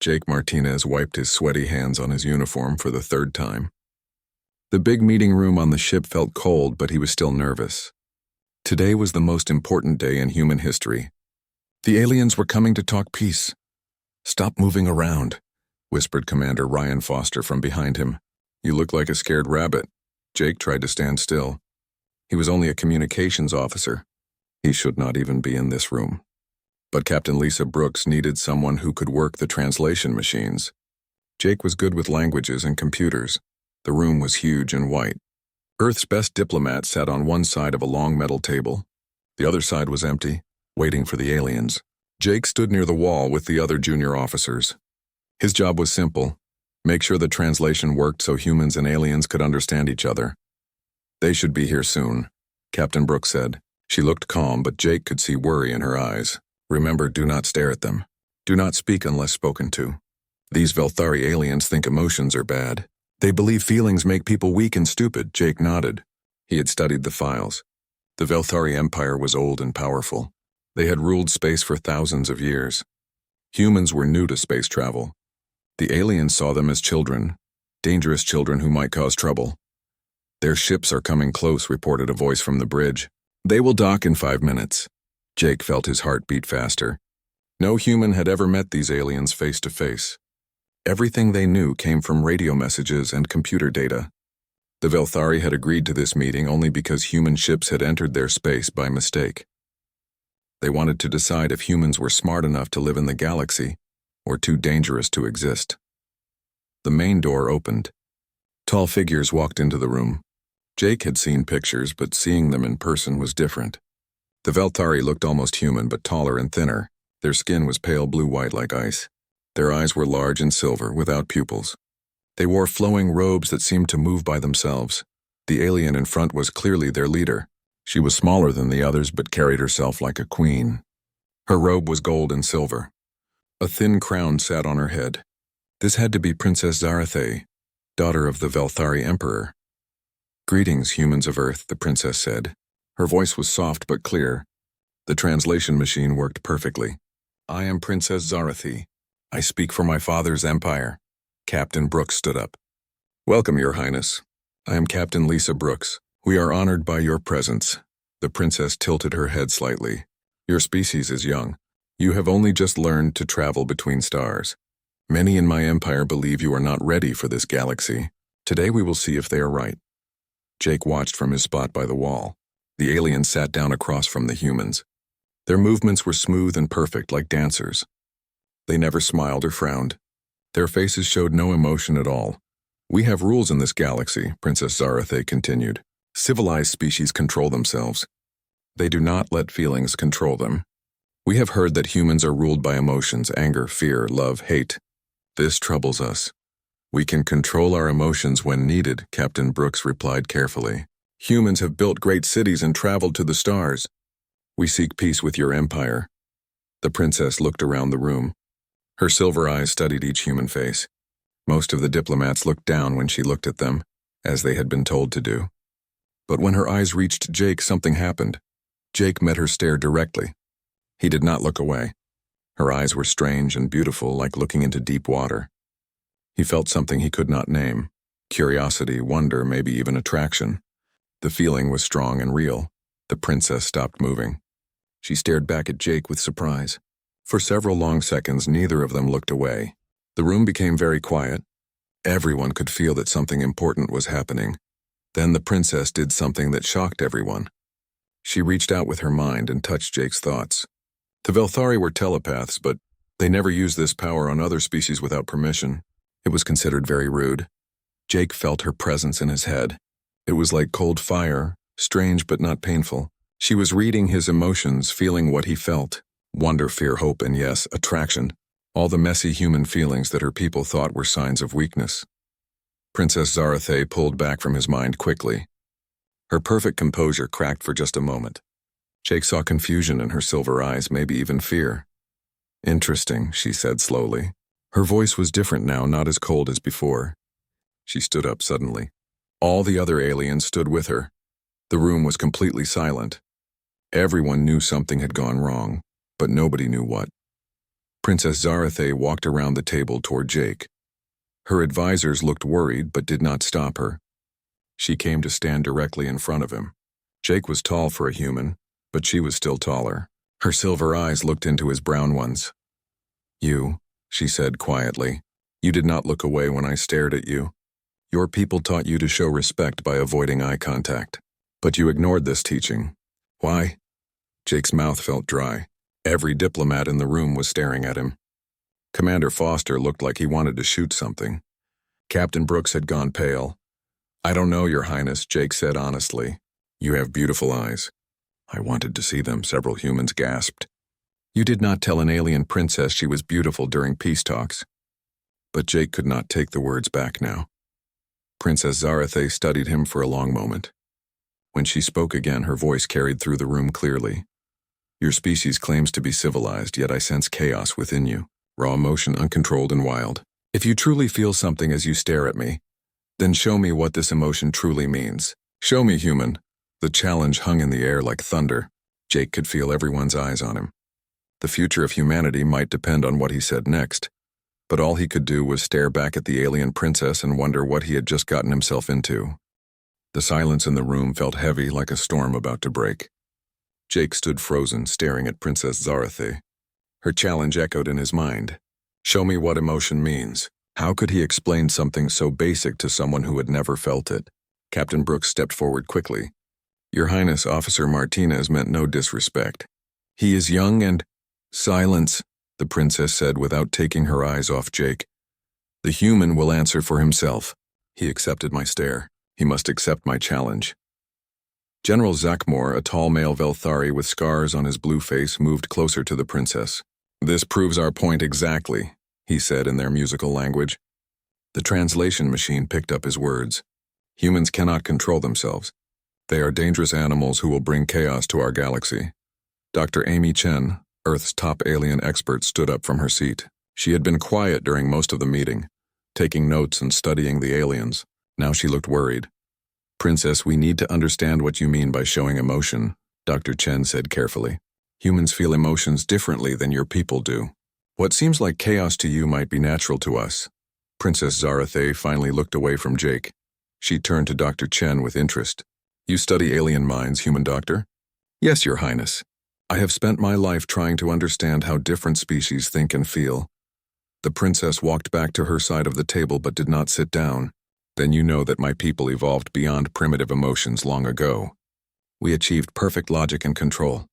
Jake Martinez wiped his sweaty hands on his uniform for the third time. The big meeting room on the ship felt cold, but he was still nervous. Today was the most important day in human history. The aliens were coming to talk peace. "Stop moving around," whispered Commander Ryan Foster from behind him. "You look like a scared rabbit." Jake tried to stand still. He was only a communications officer. He should not even be in this room. But Captain Lisa Brooks needed someone who could work the translation machines. Jake was good with languages and computers. The room was huge and white. Earth's best diplomat sat on one side of a long metal table. The other side was empty, waiting for the aliens. Jake stood near the wall with the other junior officers. His job was simple: make sure the translation worked so humans and aliens could understand each other. "They should be here soon," Captain Brooks said. She looked calm, but Jake could see worry in her eyes. "Remember, do not stare at them. Do not speak unless spoken to. These Velthari aliens think emotions are bad. They believe feelings make people weak and stupid." Jake nodded. He had studied the files. The Velthari Empire was old and powerful. They had ruled space for thousands of years. Humans were new to space travel. The aliens saw them as children, dangerous children who might cause trouble. "Their ships are coming close," reported a voice from the bridge. "They will dock in 5 minutes." Jake felt his heart beat faster. No human had ever met these aliens face to face. Everything they knew came from radio messages and computer data. The Velthari had agreed to this meeting only because human ships had entered their space by mistake. They wanted to decide if humans were smart enough to live in the galaxy or too dangerous to exist. The main door opened. Tall figures walked into the room. Jake had seen pictures, but seeing them in person was different. The Velthari looked almost human, but taller and thinner. Their skin was pale blue-white like ice. Their eyes were large and silver, without pupils. They wore flowing robes that seemed to move by themselves. The alien in front was clearly their leader. She was smaller than the others, but carried herself like a queen. Her robe was gold and silver. A thin crown sat on her head. This had to be Princess Zarathe, daughter of the Velthari Emperor. "Greetings, humans of Earth," the princess said. Her voice was soft but clear. The translation machine worked perfectly. "I am Princess Zarathe. I speak for my father's empire." Captain Brooks stood up. "Welcome, Your Highness. I am Captain Lisa Brooks. We are honored by your presence." The princess tilted her head slightly. "Your species is young. You have only just learned to travel between stars. Many in my empire believe you are not ready for this galaxy. Today we will see if they are right." Jake watched from his spot by the wall. The aliens sat down across from the humans. Their movements were smooth and perfect, like dancers. They never smiled or frowned. Their faces showed no emotion at all. "We have rules in this galaxy," Princess Zarathe continued. "Civilized species control themselves. They do not let feelings control them. We have heard that humans are ruled by emotions: anger, fear, love, hate. This troubles us. We can control our emotions when needed," Captain Brooks replied carefully. "Humans have built great cities and traveled to the stars. We seek peace with your empire." The princess looked around the room. Her silver eyes studied each human face. Most of the diplomats looked down when she looked at them, as they had been told to do. But when her eyes reached Jake, something happened. Jake met her stare directly. He did not look away. Her eyes were strange and beautiful, like looking into deep water. He felt something he could not name: curiosity, wonder, maybe even attraction. The feeling was strong and real. The princess stopped moving. She stared back at Jake with surprise. For several long seconds, neither of them looked away. The room became very quiet. Everyone could feel that something important was happening. Then the princess did something that shocked everyone. She reached out with her mind and touched Jake's thoughts. The Velthari were telepaths, but they never used this power on other species without permission. It was considered very rude. Jake felt her presence in his head. It was like cold fire, strange but not painful. She was reading his emotions, feeling what he felt: wonder, fear, hope, and yes, attraction. All the messy human feelings that her people thought were signs of weakness. Princess Zarathe pulled back from his mind quickly. Her perfect composure cracked for just a moment. Jake saw confusion in her silver eyes, maybe even fear. "Interesting," she said slowly. Her voice was different now, not as cold as before. She stood up suddenly. All the other aliens stood with her. The room was completely silent. Everyone knew something had gone wrong, but nobody knew what. Princess Zarathe walked around the table toward Jake. Her advisors looked worried but did not stop her. She came to stand directly in front of him. Jake was tall for a human, but she was still taller. Her silver eyes looked into his brown ones. "You," she said quietly, "you did not look away when I stared at you. Your people taught you to show respect by avoiding eye contact. But you ignored this teaching. Why?" Jake's mouth felt dry. Every diplomat in the room was staring at him. Commander Foster looked like he wanted to shoot something. Captain Brooks had gone pale. "I don't know, Your Highness," Jake said honestly. "You have beautiful eyes." "I wanted to see them," several humans gasped. "You did not tell an alien princess she was beautiful during peace talks." But Jake could not take the words back now. Princess Zarathe studied him for a long moment. When she spoke again, her voice carried through the room clearly. "Your species claims to be civilized, yet I sense chaos within you, raw emotion, uncontrolled and wild. If you truly feel something as you stare at me, then show me what this emotion truly means. Show me, human." The challenge hung in the air like thunder. Jake could feel everyone's eyes on him. The future of humanity might depend on what he said next, but all he could do was stare back at the alien princess and wonder what he had just gotten himself into. The silence in the room felt heavy, like a storm about to break. Jake stood frozen, staring at Princess Zarathe. Her challenge echoed in his mind. Show me what emotion means. How could he explain something so basic to someone who had never felt it? Captain Brooks stepped forward quickly. "Your Highness, Officer Martinez meant no disrespect. He is young and—" "Silence," the princess said without taking her eyes off Jake. "The human will answer for himself." He accepted my stare. He must accept my challenge. General Zakmor, a tall male Velthari with scars on his blue face, moved closer to the princess. "This proves our point exactly," he said in their musical language. The translation machine picked up his words. "Humans cannot control themselves. They are dangerous animals who will bring chaos to our galaxy." Dr. Amy Chen, Earth's top alien expert, stood up from her seat. She had been quiet during most of the meeting, taking notes and studying the aliens. Now she looked worried. "Princess, we need to understand what you mean by showing emotion," Dr. Chen said carefully. "Humans feel emotions differently than your people do. What seems like chaos to you might be natural to us." Princess Zarathe finally looked away from Jake. She turned to Dr. Chen with interest. "You study alien minds, human doctor?" "Yes, Your Highness. I have spent my life trying to understand how different species think and feel." The princess walked back to her side of the table but did not sit down. "Then you know that my people evolved beyond primitive emotions long ago. We achieved perfect logic and control.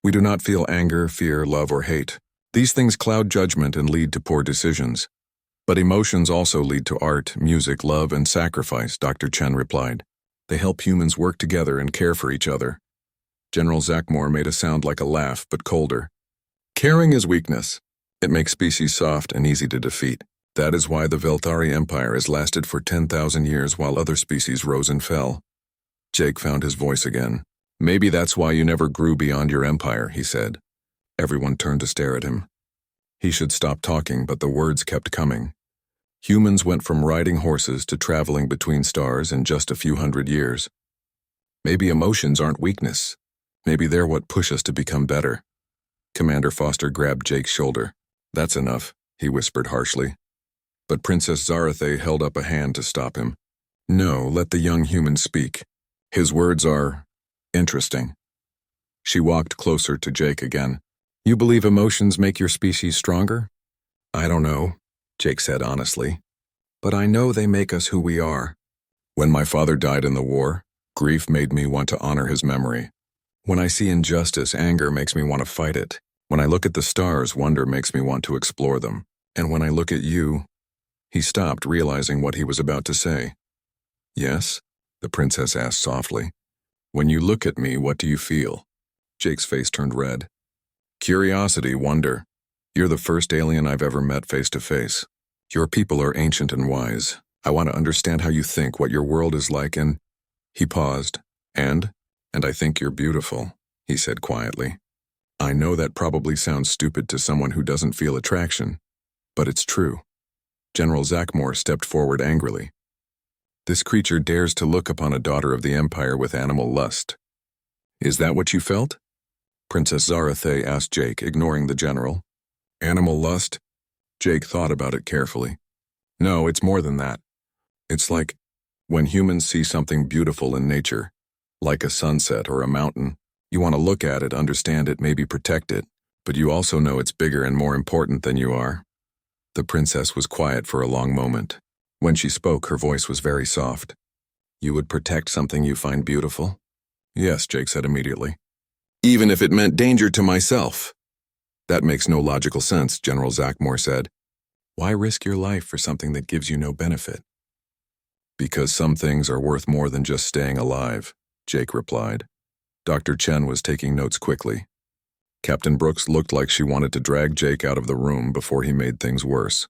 We do not feel anger, fear, love, or hate. These things cloud judgment and lead to poor decisions. But emotions also lead to art, music, love, and sacrifice," Dr. Chen replied. "They help humans work together and care for each other." General Zakmor made a sound like a laugh, but colder. "Caring is weakness. It makes species soft and easy to defeat. That is why the Velthari Empire has lasted for 10,000 years while other species rose and fell." Jake found his voice again. "Maybe that's why you never grew beyond your empire," he said. Everyone turned to stare at him. He should stop talking, but the words kept coming. Humans went from riding horses to traveling between stars in just a few hundred years. Maybe emotions aren't weakness. Maybe they're what push us to become better. Commander Foster grabbed Jake's shoulder. "That's enough," he whispered harshly. But Princess Zarathe held up a hand to stop him. "No, let the young human speak. His words are interesting." She walked closer to Jake again. "You believe emotions make your species stronger?" "I don't know," Jake said honestly. "But I know they make us who we are. When my father died in the war, grief made me want to honor his memory. When I see injustice, anger makes me want to fight it. When I look at the stars, wonder makes me want to explore them. And when I look at you—" He stopped, realizing what he was about to say. "Yes?" the princess asked softly. "When you look at me, what do you feel?" Jake's face turned red. "Curiosity, wonder. You're the first alien I've ever met face to face. Your people are ancient and wise. I want to understand how you think, what your world is like, and—" He paused. And I think you're beautiful," he said quietly. "I know that probably sounds stupid to someone who doesn't feel attraction, but it's true." General Zakmor stepped forward angrily. "This creature dares to look upon a daughter of the Empire with animal lust. Is that what you felt?" Princess Zarathe asked Jake, ignoring the general. Animal lust? Jake thought about it carefully. No, it's more than that. It's like when humans see something beautiful in nature, like a sunset or a mountain, you want to look at it, understand it, maybe protect it, but you also know it's bigger and more important than you are. The princess was quiet for a long moment. When she spoke, her voice was very soft. You would protect something you find beautiful? Yes, Jake said immediately. Even if it meant danger to myself. That makes no logical sense, General Zachmore said. Why risk your life for something that gives you no benefit? Because some things are worth more than just staying alive, Jake replied. Dr. Chen was taking notes quickly. Captain Brooks looked like she wanted to drag Jake out of the room before he made things worse.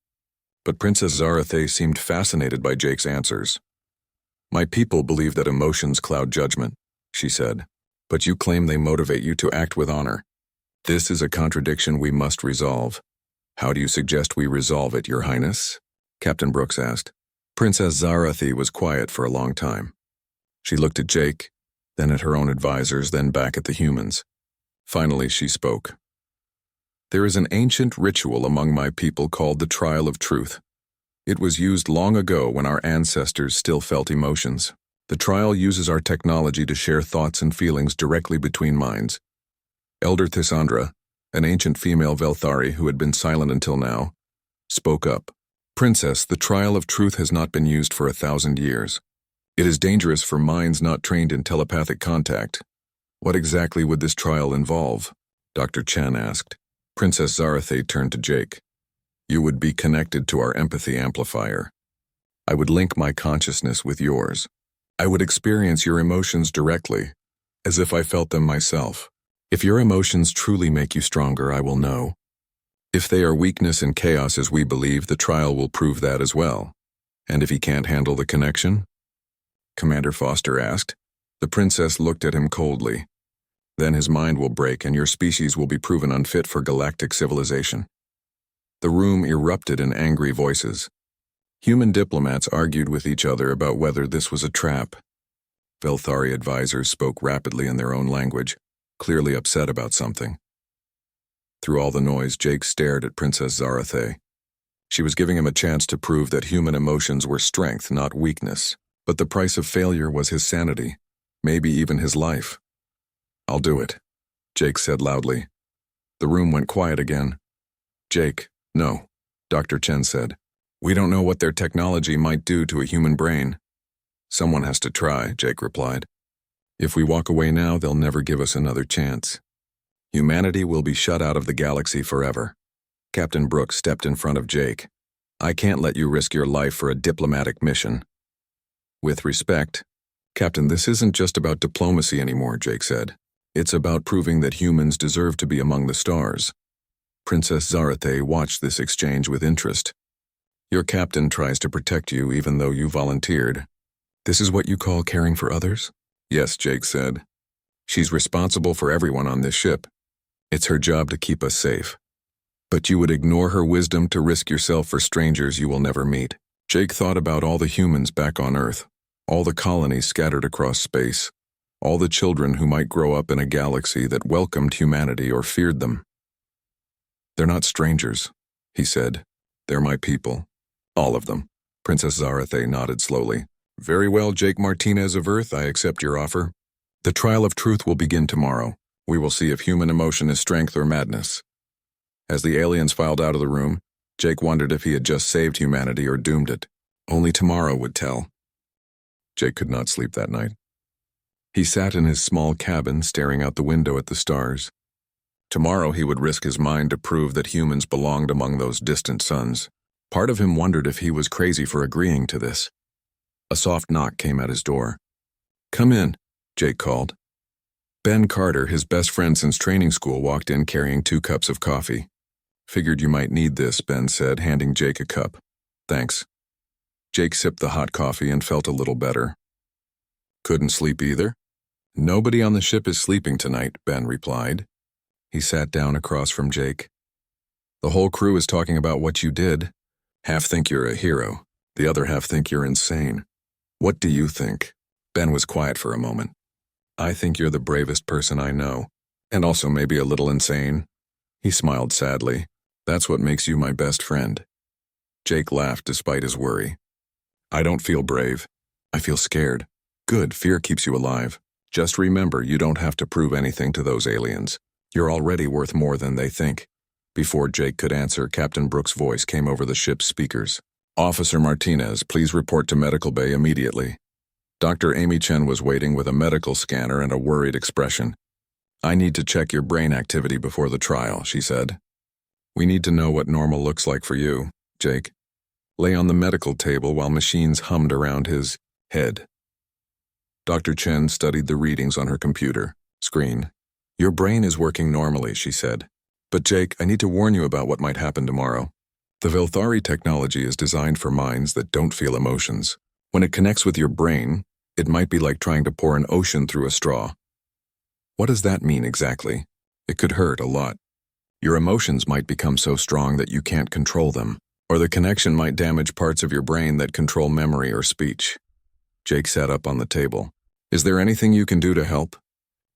But Princess Zarathe seemed fascinated by Jake's answers. My people believe that emotions cloud judgment, she said, but you claim they motivate you to act with honor. This is a contradiction we must resolve. How do you suggest we resolve it, Your Highness? Captain Brooks asked. Princess Zarathe was quiet for a long time. She looked at Jake, then at her own advisors, then back at the humans. Finally, she spoke. There is an ancient ritual among my people called the Trial of Truth. It was used long ago when our ancestors still felt emotions. The trial uses our technology to share thoughts and feelings directly between minds. Elder Thisandra, an ancient female Velthari who had been silent until now, spoke up. Princess, the Trial of Truth has not been used for 1,000 years. It is dangerous for minds not trained in telepathic contact. What exactly would this trial involve? Dr. Chen asked. Princess Zarathe turned to Jake. You would be connected to our empathy amplifier. I would link my consciousness with yours. I would experience your emotions directly, as if I felt them myself. If your emotions truly make you stronger, I will know. If they are weakness and chaos as we believe, the trial will prove that as well. And if he can't handle the connection? Commander Foster asked. The princess looked at him coldly. Then his mind will break and your species will be proven unfit for galactic civilization. The room erupted in angry voices. Human diplomats argued with each other about whether this was a trap. Velthari advisors spoke rapidly in their own language, clearly upset about something. Through all the noise, Jake stared at Princess Zarathe. She was giving him a chance to prove that human emotions were strength, not weakness. But the price of failure was his sanity, maybe even his life. I'll do it, Jake said loudly. The room went quiet again. Jake, no, Dr. Chen said. We don't know what their technology might do to a human brain. Someone has to try, Jake replied. If we walk away now, they'll never give us another chance. Humanity will be shut out of the galaxy forever. Captain Brooks stepped in front of Jake. I can't let you risk your life for a diplomatic mission. With respect, Captain, this isn't just about diplomacy anymore, Jake said. It's about proving that humans deserve to be among the stars. Princess Zarathe watched this exchange with interest. Your captain tries to protect you even though you volunteered. This is what you call caring for others? Yes, Jake said. She's responsible for everyone on this ship. It's her job to keep us safe. But you would ignore her wisdom to risk yourself for strangers you will never meet. Jake thought about all the humans back on Earth, all the colonies scattered across space, all the children who might grow up in a galaxy that welcomed humanity or feared them. They're not strangers, he said. They're my people. All of them. Princess Zarathe nodded slowly. Very well, Jake Martinez of Earth, I accept your offer. The trial of truth will begin tomorrow. We will see if human emotion is strength or madness. As the aliens filed out of the room, Jake wondered if he had just saved humanity or doomed it. Only tomorrow would tell. Jake could not sleep that night. He sat in his small cabin staring out the window at the stars. Tomorrow he would risk his mind to prove that humans belonged among those distant suns. Part of him wondered if he was crazy for agreeing to this. A soft knock came at his door. Come in, Jake called. Ben Carter, his best friend since training school, walked in carrying 2 cups of coffee. Figured you might need this, Ben said, handing Jake a cup. Thanks. Jake sipped the hot coffee and felt a little better. Couldn't sleep either? Nobody on the ship is sleeping tonight, Ben replied. He sat down across from Jake. The whole crew is talking about what you did. Half think you're a hero. The other half think you're insane. What do you think? Ben was quiet for a moment. I think you're the bravest person I know, and also maybe a little insane. He smiled sadly. That's what makes you my best friend." Jake laughed despite his worry. "I don't feel brave. I feel scared." "Good, fear keeps you alive. Just remember, you don't have to prove anything to those aliens. You're already worth more than they think." Before Jake could answer, Captain Brooks' voice came over the ship's speakers. "Officer Martinez, please report to Medical Bay immediately." Dr. Amy Chen was waiting with a medical scanner and a worried expression. "I need to check your brain activity before the trial," she said. "We need to know what normal looks like for you," Jake lay on the medical table while machines hummed around his head. Dr. Chen studied the readings on her computer screen. "Your brain is working normally," she said. "But Jake, I need to warn you about what might happen tomorrow. The Velthari technology is designed for minds that don't feel emotions. When it connects with your brain, it might be like trying to pour an ocean through a straw." "What does that mean exactly?" "It could hurt a lot. Your emotions might become so strong that you can't control them, or the connection might damage parts of your brain that control memory or speech." Jake sat up on the table. "Is there anything you can do to help?"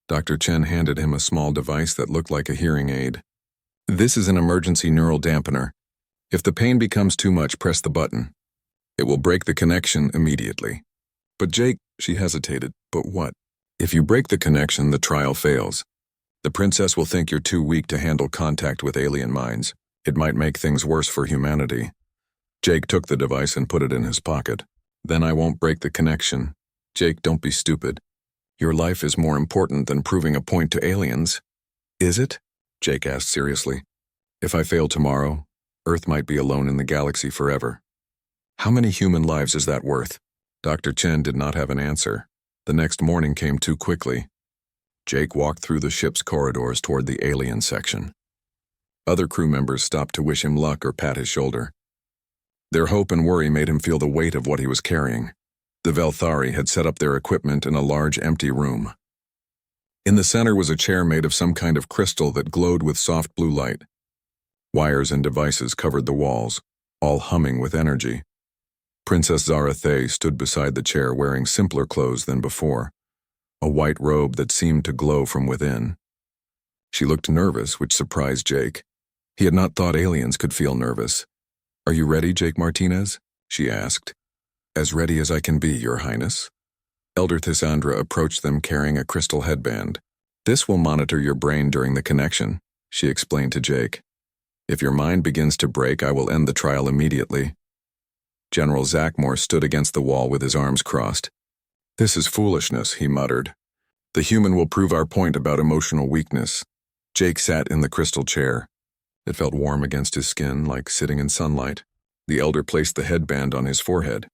Dr. Chen handed him a small device that looked like a hearing aid. "This is an emergency neural dampener. If the pain becomes too much, press the button. It will break the connection immediately." "But Jake," she hesitated, "but what? If you break the connection, the trial fails. The princess will think you're too weak to handle contact with alien minds. It might make things worse for humanity." Jake took the device and put it in his pocket. "Then I won't break the connection." "Jake, don't be stupid. Your life is more important than proving a point to aliens." "Is it?" Jake asked seriously. "If I fail tomorrow, Earth might be alone in the galaxy forever. How many human lives is that worth?" Dr. Chen did not have an answer. The next morning came too quickly. Jake walked through the ship's corridors toward the alien section. Other crew members stopped to wish him luck or pat his shoulder. Their hope and worry made him feel the weight of what he was carrying. The Velthari had set up their equipment in a large empty room. In the center was a chair made of some kind of crystal that glowed with soft blue light. Wires and devices covered the walls, all humming with energy. Princess Zarathe stood beside the chair wearing simpler clothes than before, a white robe that seemed to glow from within. She looked nervous, which surprised Jake. He had not thought aliens could feel nervous. "Are you ready, Jake Martinez?" she asked. "As ready as I can be, Your Highness." Elder Thisandra approached them carrying a crystal headband. "This will monitor your brain during the connection," she explained to Jake. "If your mind begins to break, I will end the trial immediately." General Zachmore stood against the wall with his arms crossed. "This is foolishness," he muttered. "The human will prove our point about emotional weakness." Jake sat in the crystal chair. It felt warm against his skin, like sitting in sunlight. The elder placed the headband on his forehead.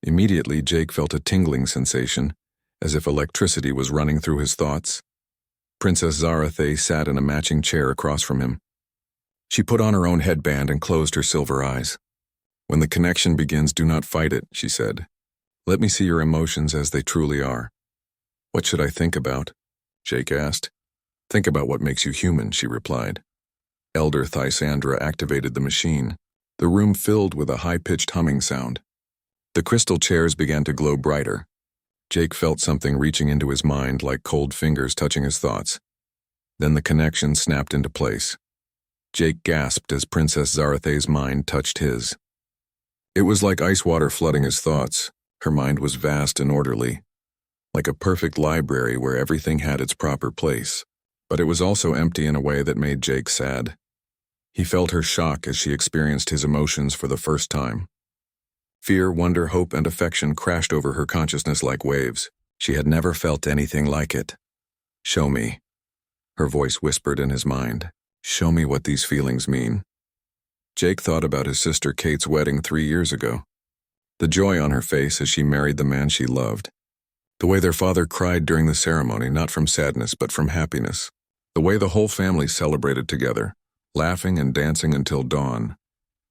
Immediately, Jake felt a tingling sensation, as if electricity was running through his thoughts. Princess Zarathe sat in a matching chair across from him. She put on her own headband and closed her silver eyes. "When the connection begins, do not fight it," she said. "Let me see your emotions as they truly are." "What should I think about?" Jake asked. "Think about what makes you human," she replied. Elder Thisandra activated the machine. The room filled with a high-pitched humming sound. The crystal chairs began to glow brighter. Jake felt something reaching into his mind like cold fingers touching his thoughts. Then the connection snapped into place. Jake gasped as Princess Zarathe's mind touched his. It was like ice water flooding his thoughts. Her mind was vast and orderly, like a perfect library where everything had its proper place. But it was also empty in a way that made Jake sad. He felt her shock as she experienced his emotions for the first time. Fear, wonder, hope, and affection crashed over her consciousness like waves. She had never felt anything like it. "Show me," her voice whispered in his mind. "Show me what these feelings mean." Jake thought about his sister Kate's wedding 3 years ago. The joy on her face as she married the man she loved. The way their father cried during the ceremony, not from sadness but from happiness. The way the whole family celebrated together, laughing and dancing until dawn.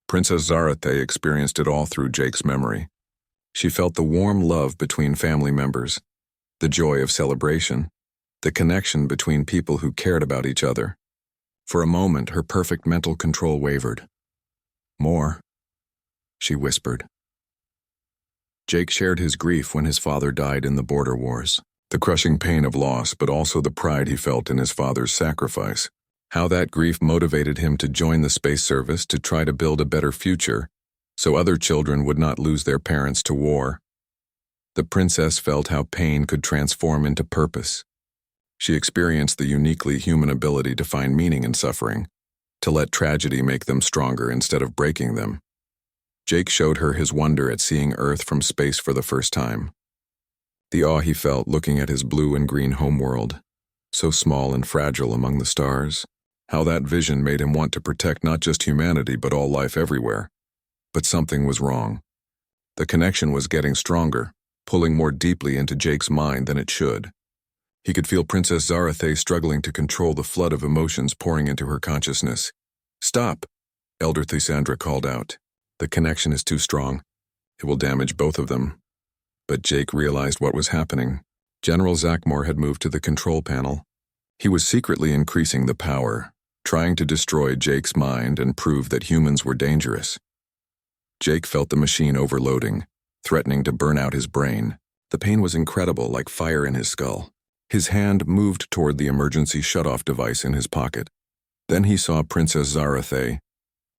Princess Zarathe experienced it all through Jake's memory. She felt the warm love between family members, the joy of celebration, the connection between people who cared about each other. For a moment, her perfect mental control wavered. "More," she whispered. Jake shared his grief when his father died in the border wars. The crushing pain of loss, but also the pride he felt in his father's sacrifice. How that grief motivated him to join the space service to try to build a better future, so other children would not lose their parents to war. The princess felt how pain could transform into purpose. She experienced the uniquely human ability to find meaning in suffering, to let tragedy make them stronger instead of breaking them. Jake showed her his wonder at seeing Earth from space for the first time. The awe he felt looking at his blue and green homeworld, so small and fragile among the stars. How that vision made him want to protect not just humanity but all life everywhere. But something was wrong. The connection was getting stronger, pulling more deeply into Jake's mind than it should. He could feel Princess Zarathe struggling to control the flood of emotions pouring into her consciousness. "Stop!" Elder Thisandra called out. "The connection is too strong. It will damage both of them." But Jake realized what was happening. General Zachmore had moved to the control panel. He was secretly increasing the power, trying to destroy Jake's mind and prove that humans were dangerous. Jake felt the machine overloading, threatening to burn out his brain. The pain was incredible, like fire in his skull. His hand moved toward the emergency shut-off device in his pocket. Then he saw Princess Zarathe.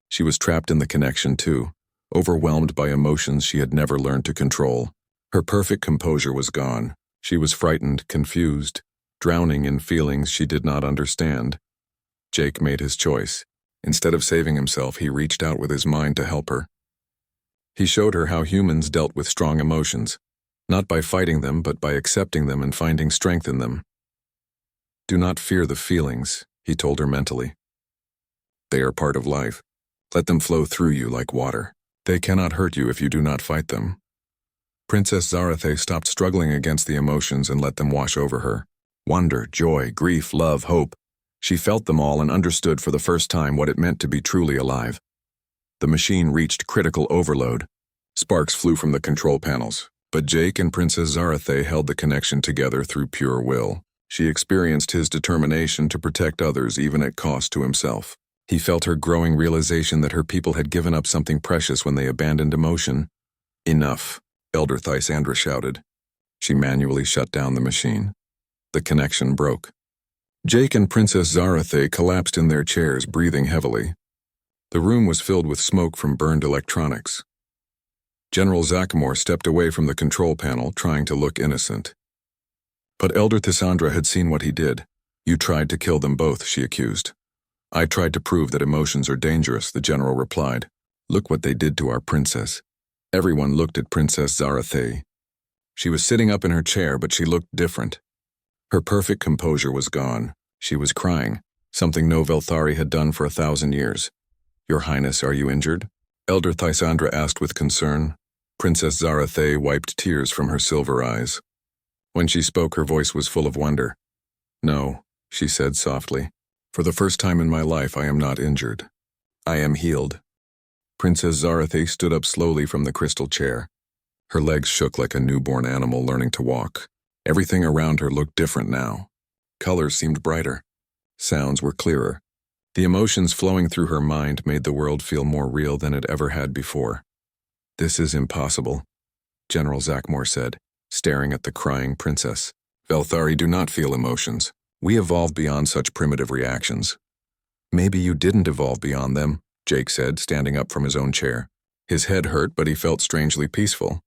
She was trapped in the connection too, overwhelmed by emotions she had never learned to control. Her perfect composure was gone. She was frightened, confused, drowning in feelings she did not understand. Jake made his choice. Instead of saving himself, he reached out with his mind to help her. He showed her how humans dealt with strong emotions, not by fighting them, but by accepting them and finding strength in them. "Do not fear the feelings," he told her mentally. "They are part of life. Let them flow through you like water. They cannot hurt you if you do not fight them." Princess Zarathe stopped struggling against the emotions and let them wash over her. Wonder, joy, grief, love, hope. She felt them all and understood for the first time what it meant to be truly alive. The machine reached critical overload. Sparks flew from the control panels, but Jake and Princess Zarathe held the connection together through pure will. She experienced his determination to protect others even at cost to himself. He felt her growing realization that her people had given up something precious when they abandoned emotion. "Enough," Elder Thisandra shouted. She manually shut down the machine. The connection broke. Jake and Princess Zarathe collapsed in their chairs, breathing heavily. The room was filled with smoke from burned electronics. General Zachmore stepped away from the control panel, trying to look innocent. But Elder Thisandra had seen what he did. "You tried to kill them both," she accused. "I tried to prove that emotions are dangerous," the general replied. "Look what they did to our princess." Everyone looked at Princess Zarathe. She was sitting up in her chair, but she looked different. Her perfect composure was gone. She was crying, something no Velthari had done for 1,000 years. "Your Highness, are you injured?" Elder Thisandra asked with concern. Princess Zarathe wiped tears from her silver eyes. When she spoke, her voice was full of wonder. "No," she said softly. "For the first time in my life, I am not injured. I am healed." Princess Zarathe stood up slowly from the crystal chair. Her legs shook like a newborn animal learning to walk. Everything around her looked different now. Colors seemed brighter. Sounds were clearer. The emotions flowing through her mind made the world feel more real than it ever had before. "This is impossible," General Zachmore said, staring at the crying princess. "Velthari do not feel emotions. We evolved beyond such primitive reactions." "Maybe you didn't evolve beyond them," Jake said, standing up from his own chair. His head hurt, but he felt strangely peaceful.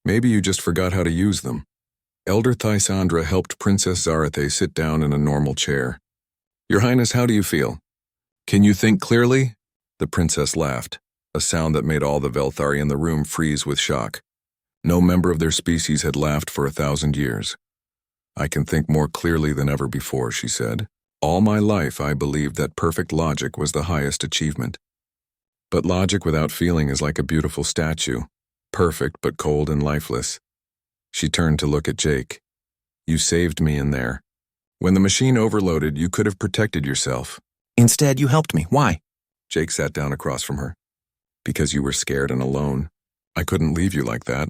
"Maybe you just forgot how to use them." Elder Thisandra helped Princess Zarathe sit down in a normal chair. "Your Highness, how do you feel? Can you think clearly?" The princess laughed, a sound that made all the Velthari in the room freeze with shock. No member of their species had laughed for 1,000 years. "I can think more clearly than ever before," she said. "All my life I believed that perfect logic was the highest achievement. But logic without feeling is like a beautiful statue, perfect but cold and lifeless." She turned to look at Jake. "You saved me in there. When the machine overloaded, you could have protected yourself. Instead, you helped me. Why?" Jake sat down across from her. "Because you were scared and alone. I couldn't leave you like that.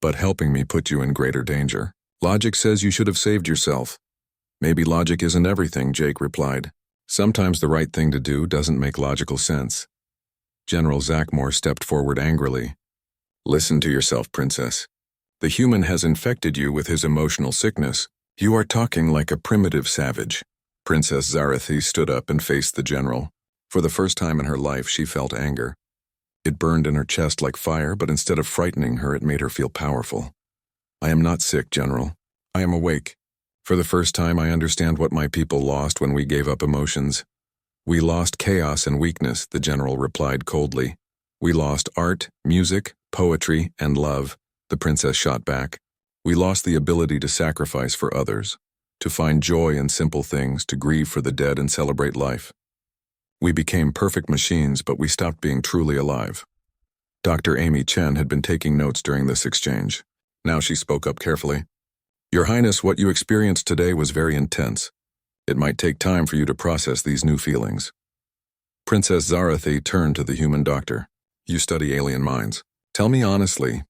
But helping me put you in greater danger. Logic says you should have saved yourself." "Maybe logic isn't everything," Jake replied. "Sometimes the right thing to do doesn't make logical sense." General Zachmore stepped forward angrily. "Listen to yourself, Princess. The human has infected you with his emotional sickness. You are talking like a primitive savage. Princess Zarathi stood up and faced the general. For the first time in her life, she felt anger. It burned in her chest like fire, but instead of frightening her, it made her feel powerful. I am not sick, General. I am awake. For the first time, I understand what my people lost when we gave up emotions. We lost chaos and weakness, the general replied coldly. We lost art, music, poetry, and love, the princess shot back. We lost the ability to sacrifice for others, to find joy in simple things, to grieve for the dead and celebrate life. We became perfect machines, but we stopped being truly alive. Dr. Amy Chen had been taking notes during this exchange. Now she spoke up carefully. Your Highness, what you experienced today was very intense. It might take time for you to process these new feelings. Princess Zarathi turned to the human doctor. You study alien minds. Tell me honestly,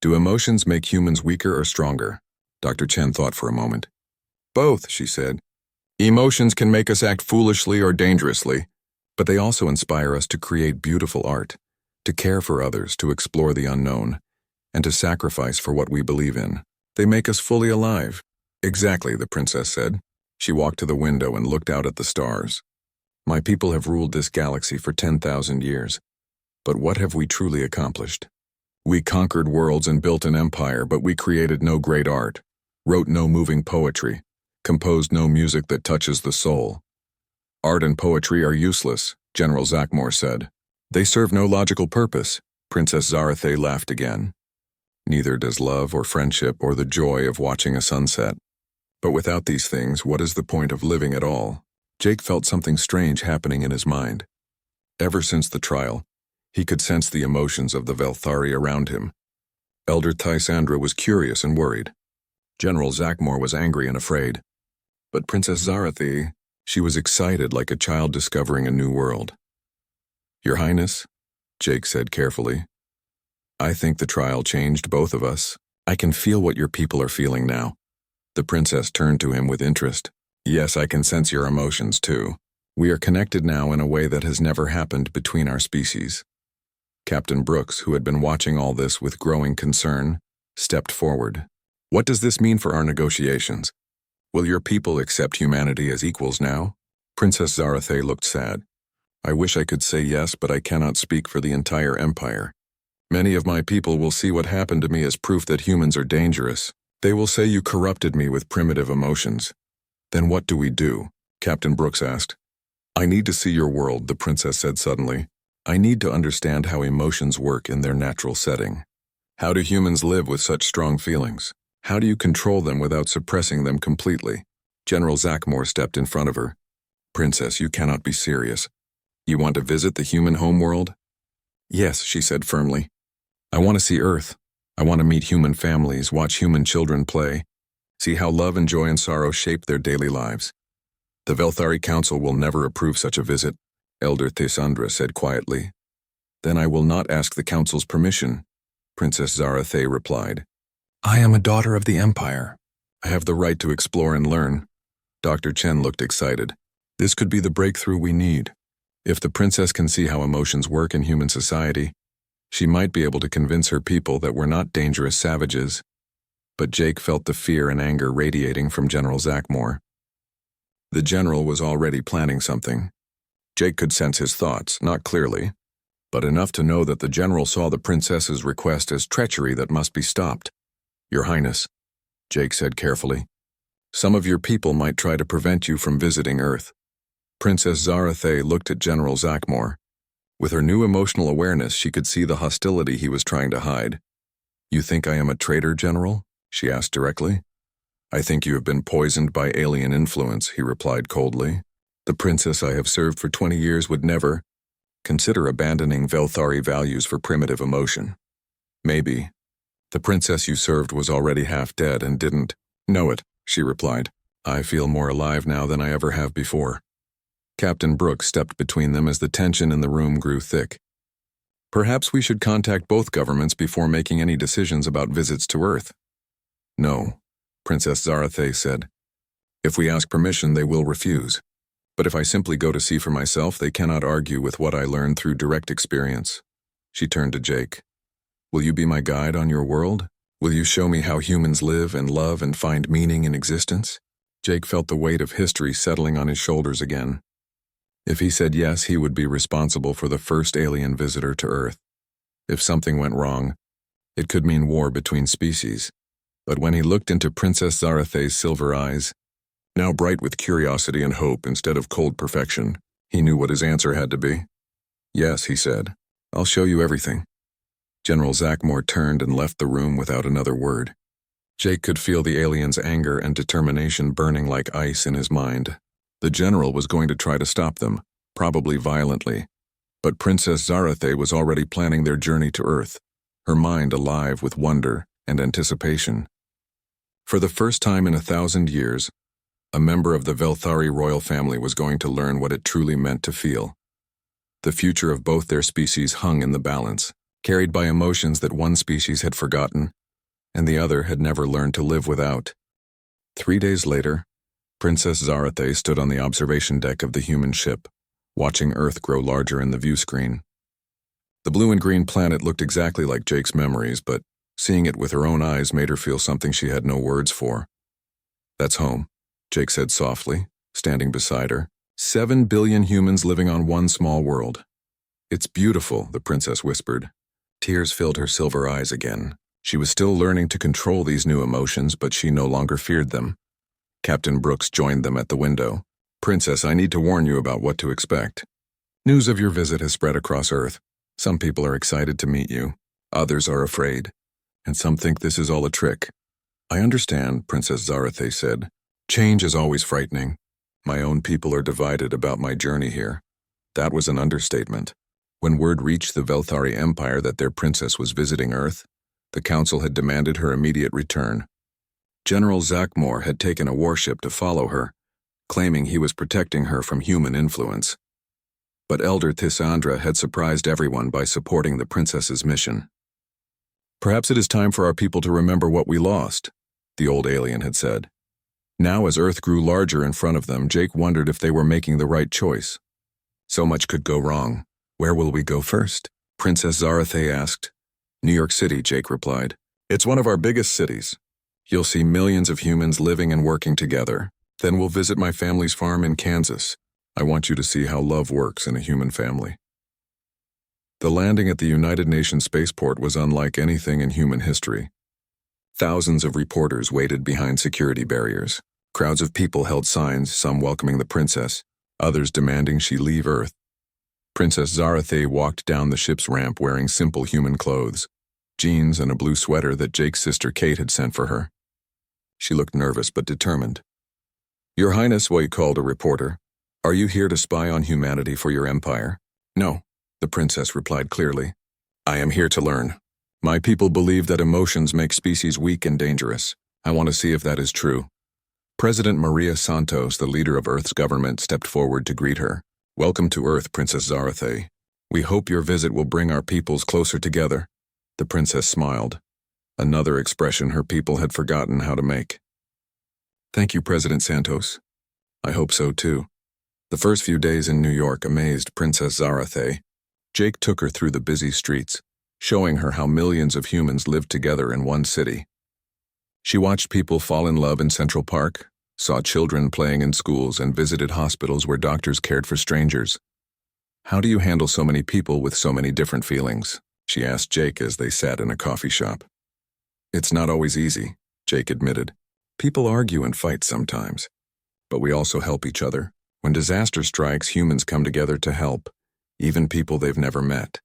do emotions make humans weaker or stronger? Dr. Chen thought for a moment. Both, she said. Emotions can make us act foolishly or dangerously, but they also inspire us to create beautiful art, to care for others, to explore the unknown, and to sacrifice for what we believe in. They make us fully alive. Exactly, the princess said. She walked to the window and looked out at the stars. My people have ruled this galaxy for 10,000 years, but what have we truly accomplished? We conquered worlds and built an empire, but we created no great art, wrote no moving poetry, composed no music that touches the soul. Art and poetry are useless, General Zachmore said. They serve no logical purpose. Princess Zarathi laughed again. Neither does love or friendship or the joy of watching a sunset. But without these things, what is the point of living at all? Jake felt something strange happening in his mind. Ever since the trial, he could sense the emotions of the Velthari around him. Elder Tysandra was curious and worried. General Zachmore was angry and afraid. But Princess Zarathi, she was excited like a child discovering a new world. Your Highness, Jake said carefully, I think the trial changed both of us. I can feel what your people are feeling now. The princess turned to him with interest. Yes, I can sense your emotions too. We are connected now in a way that has never happened between our species. Captain Brooks, who had been watching all this with growing concern, stepped forward. What does this mean for our negotiations? Will your people accept humanity as equals now? Princess Zarathi looked sad. I wish I could say yes, but I cannot speak for the entire empire. Many of my people will see what happened to me as proof that humans are dangerous. They will say you corrupted me with primitive emotions. Then what do we do? Captain Brooks asked. I need to see your world, the princess said suddenly. I need to understand how emotions work in their natural setting. How do humans live with such strong feelings? How do you control them without suppressing them completely? General Zachmore stepped in front of her. Princess, you cannot be serious. You want to visit the human homeworld? Yes, she said firmly. I want to see Earth. I want to meet human families, watch human children play, see how love and joy and sorrow shape their daily lives. The Velthari Council will never approve such a visit, Elder Tysandra said quietly. Then I will not ask the Council's permission, Princess Zarathi replied. I am a daughter of the Empire. I have the right to explore and learn. Dr. Chen looked excited. This could be the breakthrough we need. If the princess can see how emotions work in human society, she might be able to convince her people that we're not dangerous savages. But Jake felt the fear and anger radiating from General Zachmore. The general was already planning something. Jake could sense his thoughts, not clearly, but enough to know that the general saw the princess's request as treachery that must be stopped. Your Highness, Jake said carefully, some of your people might try to prevent you from visiting Earth. Princess Zarathi looked at General Zachmore. With her new emotional awareness, she could see the hostility he was trying to hide. You think I am a traitor, General? She asked directly. I think you have been poisoned by alien influence, he replied coldly. The princess I have served for 20 years would never consider abandoning Velthari values for primitive emotion. Maybe. The princess you served was already half dead and didn't know it, she replied. I feel more alive now than I ever have before. Captain Brooks stepped between them as the tension in the room grew thick. Perhaps we should contact both governments before making any decisions about visits to Earth. No, Princess Zarathi said. If we ask permission, they will refuse. But if I simply go to see for myself, they cannot argue with what I learned through direct experience. She turned to Jake. Will you be my guide on your world? Will you show me how humans live and love and find meaning in existence? Jake felt the weight of history settling on his shoulders again. If he said yes, he would be responsible for the first alien visitor to Earth. If something went wrong, it could mean war between species. But when he looked into Princess Zarathe's silver eyes, now bright with curiosity and hope instead of cold perfection, he knew what his answer had to be. Yes, he said. I'll show you everything. General Zachmore turned and left the room without another word. Jake could feel the alien's anger and determination burning like ice in his mind. The general was going to try to stop them, probably violently. But Princess Zarathe was already planning their journey to Earth, her mind alive with wonder and anticipation. For the first time in 1,000 years, a member of the Velthari royal family was going to learn what it truly meant to feel. The future of both their species hung in the balance, carried by emotions that one species had forgotten and the other had never learned to live without. 3 days later, Princess Zarathe stood on the observation deck of the human ship, watching Earth grow larger in the view screen. The blue and green planet looked exactly like Jake's memories, but seeing it with her own eyes made her feel something she had no words for. That's home, Jake said softly, standing beside her. 7 billion humans living on one small world. It's beautiful, the princess whispered. Tears filled her silver eyes again. She was still learning to control these new emotions, but she no longer feared them. Captain Brooks joined them at the window. Princess, I need to warn you about what to expect. News of your visit has spread across Earth. Some people are excited to meet you. Others are afraid. And some think this is all a trick. I understand, Princess Zarathe said. Change is always frightening. My own people are divided about my journey here. That was an understatement. When word reached the Velthari Empire that their princess was visiting Earth, the council had demanded her immediate return. General Zachmore had taken a warship to follow her, claiming he was protecting her from human influence. But Elder Thisandra had surprised everyone by supporting the princess's mission. Perhaps it is time for our people to remember what we lost, the old alien had said. Now, as Earth grew larger in front of them, Jake wondered if they were making the right choice. So much could go wrong. Where will we go first? Princess Zarathe asked. New York City, Jake replied. It's one of our biggest cities. You'll see millions of humans living and working together. Then we'll visit my family's farm in Kansas. I want you to see how love works in a human family. The landing at the United Nations spaceport was unlike anything in human history. Thousands of reporters waited behind security barriers. Crowds of people held signs, some welcoming the princess, others demanding she leave Earth. Princess Zarathe walked down the ship's ramp wearing simple human clothes, jeans and a blue sweater that Jake's sister Kate had sent for her. She looked nervous but determined. Your Highness, White called a reporter. Are you here to spy on humanity for your empire? No, the princess replied clearly. I am here to learn. My people believe that emotions make species weak and dangerous. I want to see if that is true. President Maria Santos, the leader of Earth's government, stepped forward to greet her. Welcome to Earth, Princess Zarathe. We hope your visit will bring our peoples closer together. The princess smiled, another expression her people had forgotten how to make. Thank you, President Santos. I hope so too. The first few days in New York amazed Princess Zarathe. Jake took her through the busy streets, showing her how millions of humans lived together in one city. She watched people fall in love in Central Park, saw children playing in schools, and visited hospitals where doctors cared for strangers. How do you handle so many people with so many different feelings? She asked Jake as they sat in a coffee shop. It's not always easy, Jake admitted. People argue and fight sometimes, but we also help each other. When disaster strikes, humans come together to help, even people they've never met.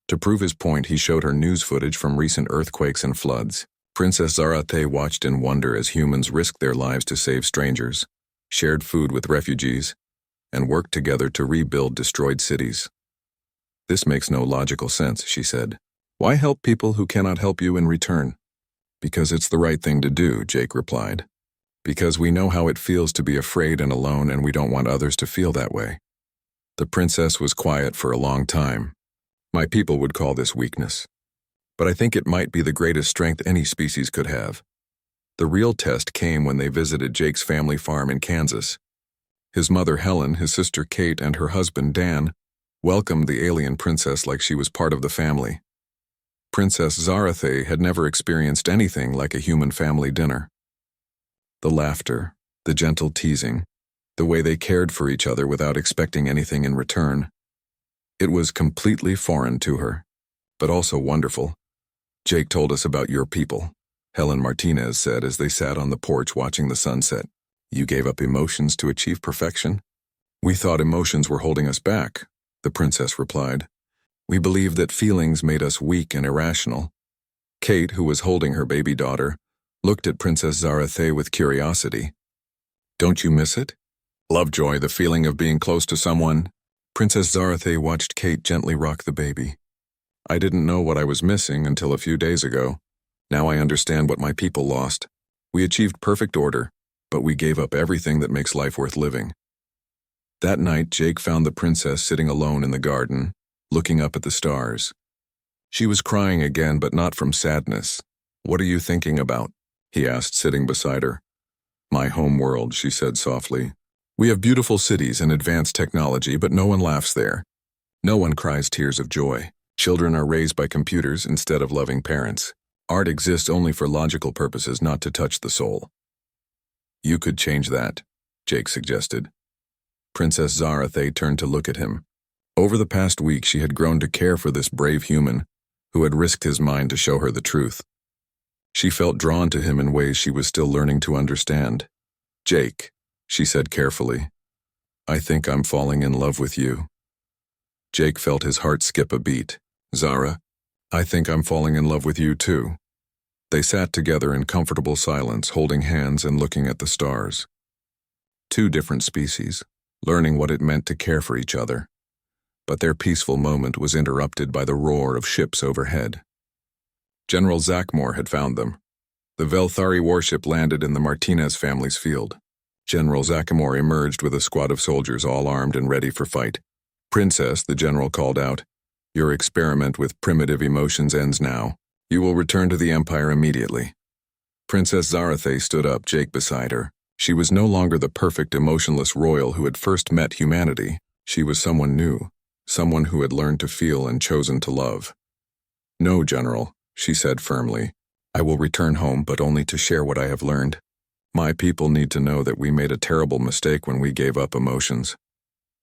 To prove his point, he showed her news footage from recent earthquakes and floods. Princess Zarathe watched in wonder as humans risked their lives to save strangers, shared food with refugees, and worked together to rebuild destroyed cities. This makes no logical sense, she said. Why help people who cannot help you in return? Because it's the right thing to do, Jake replied. Because we know how it feels to be afraid and alone, and we don't want others to feel that way. The princess was quiet for a long time. My people would call this weakness. But I think it might be the greatest strength any species could have. The real test came when they visited Jake's family farm in Kansas. His mother Helen, his sister Kate, and her husband Dan welcomed the alien princess like she was part of the family. Princess Zarathe had never experienced anything like a human family dinner. The laughter, The gentle teasing, the way they cared for each other without expecting anything in return. It was completely foreign to her, but also wonderful. Jake told us about your people, Helen Martinez said as they sat on the porch watching the sunset. You gave up emotions to achieve perfection? We thought emotions were holding us back, the princess replied. We believed that feelings made us weak and irrational. Kate, who was holding her baby daughter, looked at Princess Zarathe with curiosity. Don't you miss it? Lovejoy, the feeling of being close to someone. Princess Zarathe watched Kate gently rock the baby. I didn't know what I was missing until a few days ago. Now I understand what my people lost. We achieved perfect order, but we gave up everything that makes life worth living. That night, Jake found the princess sitting alone in the garden, looking up at the stars. She was crying again, but not from sadness. What are you thinking about? He asked, sitting beside her. My home world, she said softly. We have beautiful cities and advanced technology, but no one laughs there. No one cries tears of joy. Children are raised by computers instead of loving parents. Art exists only for logical purposes, not to touch the soul. You could change that, Jake suggested. Princess Zarathe turned to look at him. Over the past week, she had grown to care for this brave human who had risked his mind to show her the truth. She felt drawn to him in ways she was still learning to understand. Jake, she said carefully, I think I'm falling in love with you. Jake felt his heart skip a beat. Zara, I think I'm falling in love with you too. They sat together in comfortable silence, holding hands and looking at the stars. Two different species, learning what it meant to care for each other. But their peaceful moment was interrupted by the roar of ships overhead. General Zachmore had found them. The Velthari warship landed in the Martinez family's field. General Zachmore emerged with a squad of soldiers all armed and ready for fight. Princess, the general called out, your experiment with primitive emotions ends now. You will return to the Empire immediately. Princess Zarathe stood up, Jake beside her. She was no longer the perfect, emotionless royal who had first met humanity. She was someone new, someone who had learned to feel and chosen to love. No, General, she said firmly. I will return home, but only to share what I have learned. My people need to know that we made a terrible mistake when we gave up emotions.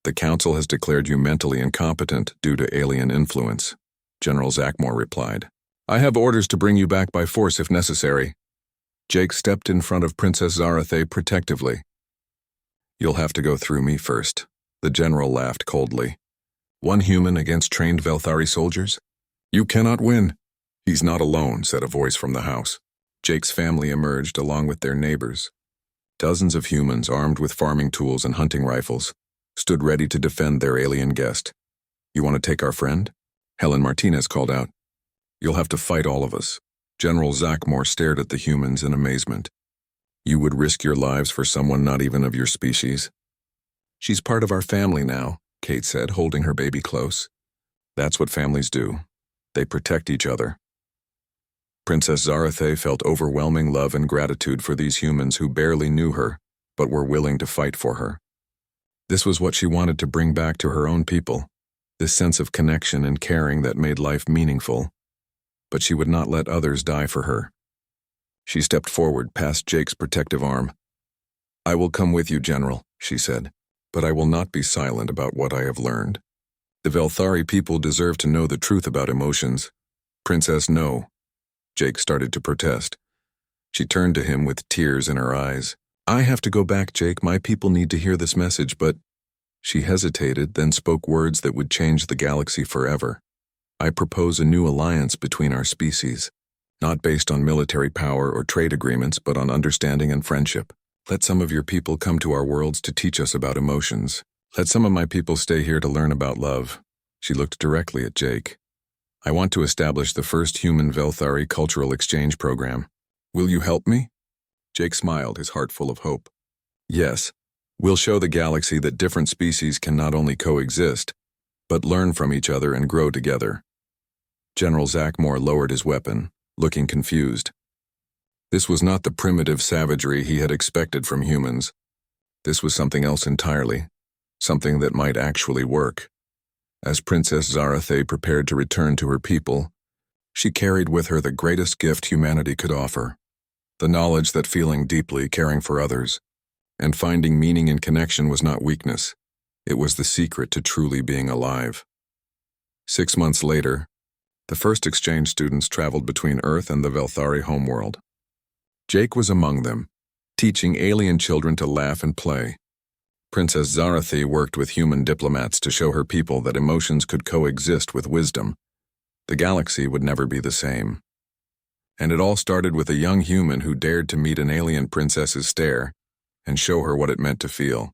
The Council has declared you mentally incompetent due to alien influence, General Zachmore replied. I have orders to bring you back by force if necessary. Jake stepped in front of Princess Zarathe protectively. You'll have to go through me first, the general laughed coldly. One human against trained Velthari soldiers? You cannot win. He's not alone, said a voice from the house. Jake's family emerged along with their neighbors. Dozens of humans armed with farming tools and hunting rifles stood ready to defend their alien guest. You want to take our friend? Helen Martinez called out. You'll have to fight all of us. General Zachmore stared at the humans in amazement. You would risk your lives for someone not even of your species? She's part of our family now, Kate said, holding her baby close. That's what families do. They protect each other. Princess Zarathe felt overwhelming love and gratitude for these humans who barely knew her, but were willing to fight for her. This was what she wanted to bring back to her own people, this sense of connection and caring that made life meaningful. But she would not let others die for her. She stepped forward past Jake's protective arm. I will come with you, General, she said, but I will not be silent about what I have learned. The Velthari people deserve to know the truth about emotions. Princess, no. Jake started to protest. She turned to him with tears in her eyes. I have to go back, Jake. My people need to hear this message, but... She hesitated, then spoke words that would change the galaxy forever. I propose a new alliance between our species, not based on military power or trade agreements, but on understanding and friendship. Let some of your people come to our worlds to teach us about emotions. Let some of my people stay here to learn about love. She looked directly at Jake. I want to establish the first human Velthari cultural exchange program. Will you help me? Jake smiled, his heart full of hope. Yes. We'll show the galaxy that different species can not only coexist, but learn from each other and grow together. General Zachmore lowered his weapon, looking confused. This was not the primitive savagery he had expected from humans. This was something else entirely, something that might actually work. As Princess Zarathe prepared to return to her people, she carried with her the greatest gift humanity could offer, the knowledge that feeling deeply, caring for others, And finding meaning in connection was not weakness. It was the secret to truly being alive. 6 months later, the first exchange students traveled between Earth and the Velthari homeworld. Jake was among them, teaching alien children to laugh and play. Princess Zarathi worked with human diplomats to show her people that emotions could coexist with wisdom. The galaxy would never be the same. And it all started with a young human who dared to meet an alien princess's stare and show her what it meant to feel.